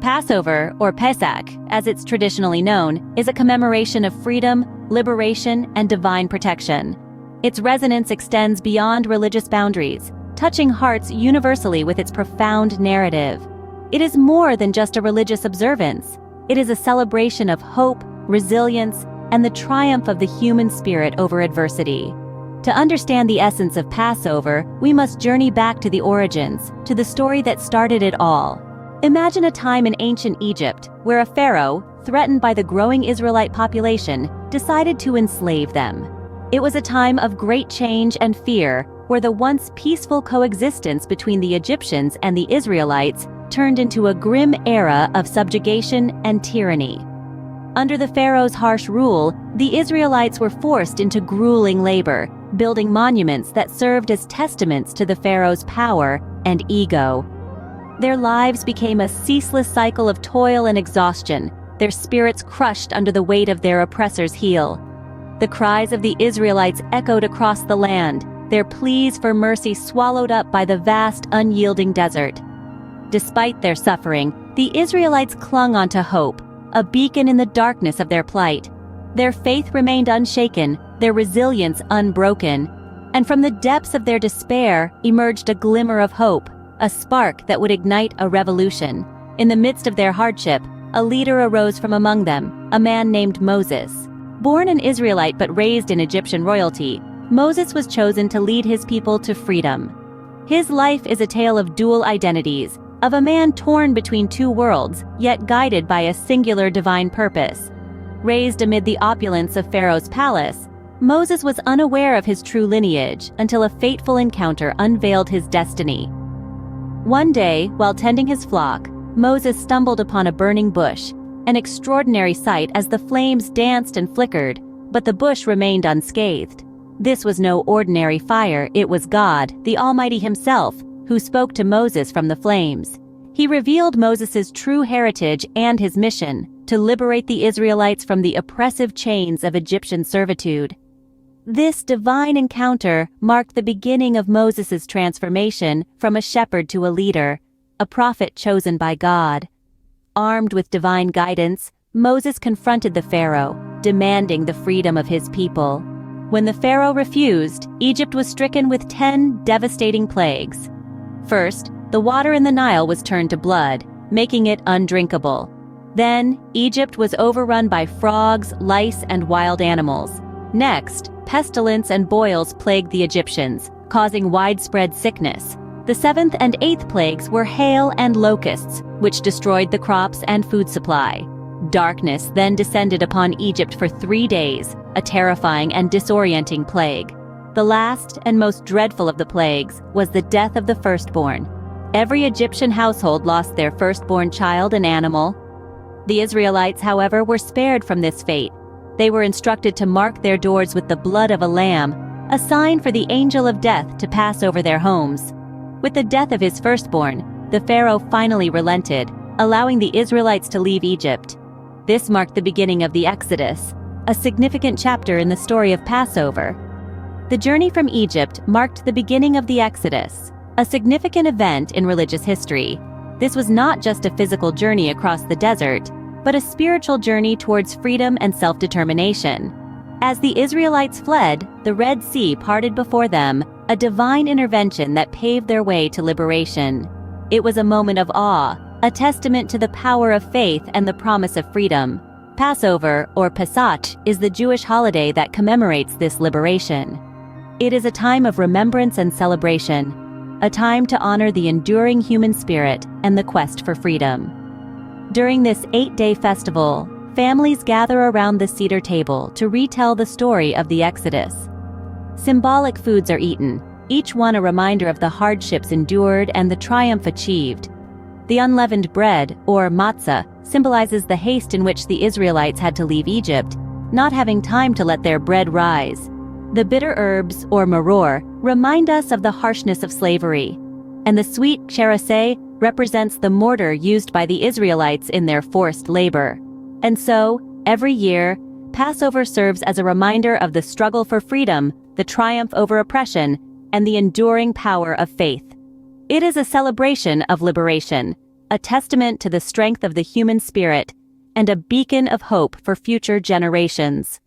Passover, or Pesach, as it's traditionally known, is a commemoration of freedom, liberation, and divine protection. Its resonance extends beyond religious boundaries, touching hearts universally with its profound narrative. It is more than just a religious observance. It is a celebration of hope, resilience, and the triumph of the human spirit over adversity. To understand the essence of Passover, we must journey back to the origins, to the story that started it all. Imagine a time in ancient Egypt where a pharaoh, threatened by the growing Israelite population, decided to enslave them. It was a time of great change and fear, where the once peaceful coexistence between the Egyptians and the Israelites turned into a grim era of subjugation and tyranny. Under the pharaoh's harsh rule, the Israelites were forced into grueling labor, building monuments that served as testaments to the pharaoh's power and ego. Their lives became a ceaseless cycle of toil and exhaustion, their spirits crushed under the weight of their oppressor's heel. The cries of the Israelites echoed across the land, their pleas for mercy swallowed up by the vast, unyielding desert. Despite their suffering, the Israelites clung onto hope, a beacon in the darkness of their plight. Their faith remained unshaken, their resilience unbroken, and from the depths of their despair emerged a glimmer of hope, a spark that would ignite a revolution. In the midst of their hardship, a leader arose from among them, a man named Moses. Born an Israelite but raised in Egyptian royalty, Moses was chosen to lead his people to freedom. His life is a tale of dual identities, of a man torn between two worlds, yet guided by a singular divine purpose. Raised amid the opulence of Pharaoh's palace, Moses was unaware of his true lineage until a fateful encounter unveiled his destiny. One day, while tending his flock, Moses stumbled upon a burning bush, an extraordinary sight as the flames danced and flickered, but the bush remained unscathed. This was no ordinary fire, it was God, the Almighty himself, who spoke to Moses from the flames. He revealed Moses' true heritage and his mission, to liberate the Israelites from the oppressive chains of Egyptian servitude. This divine encounter marked the beginning of Moses' transformation from a shepherd to a leader, a prophet chosen by God. Armed with divine guidance, Moses confronted the Pharaoh, demanding the freedom of his people. When the Pharaoh refused, Egypt was stricken with 10 devastating plagues. First, the water in the Nile was turned to blood, making it undrinkable. Then, Egypt was overrun by frogs, lice, and wild animals. Next, pestilence and boils plagued the Egyptians, causing widespread sickness. The 7th and 8th plagues were hail and locusts, which destroyed the crops and food supply. Darkness then descended upon Egypt for 3 days, a terrifying and disorienting plague. The last and most dreadful of the plagues was the death of the firstborn. Every Egyptian household lost their firstborn child and animal. The Israelites, however, were spared from this fate. They were instructed to mark their doors with the blood of a lamb, a sign for the angel of death to pass over their homes. With the death of his firstborn, the Pharaoh finally relented, allowing the Israelites to leave Egypt. This marked the beginning of the Exodus, a significant chapter in the story of Passover. The journey from Egypt marked the beginning of the Exodus, a significant event in religious history. This was not just a physical journey across the desert, but a spiritual journey towards freedom and self-determination. As the Israelites fled, the Red Sea parted before them, a divine intervention that paved their way to liberation. It was a moment of awe, a testament to the power of faith and the promise of freedom. Passover, or Pesach, is the Jewish holiday that commemorates this liberation. It is a time of remembrance and celebration, a time to honor the enduring human spirit and the quest for freedom. During this 8-day festival, families gather around the cedar table to retell the story of the Exodus. Symbolic foods are eaten, each one a reminder of the hardships endured and the triumph achieved. The unleavened bread, or matzah, symbolizes the haste in which the Israelites had to leave Egypt, not having time to let their bread rise. The bitter herbs, or maror, remind us of the harshness of slavery. And the sweet cheraseh represents the mortar used by the Israelites in their forced labor. And so, every year, Passover serves as a reminder of the struggle for freedom, the triumph over oppression, and the enduring power of faith. It is a celebration of liberation, a testament to the strength of the human spirit and a beacon of hope for future generations.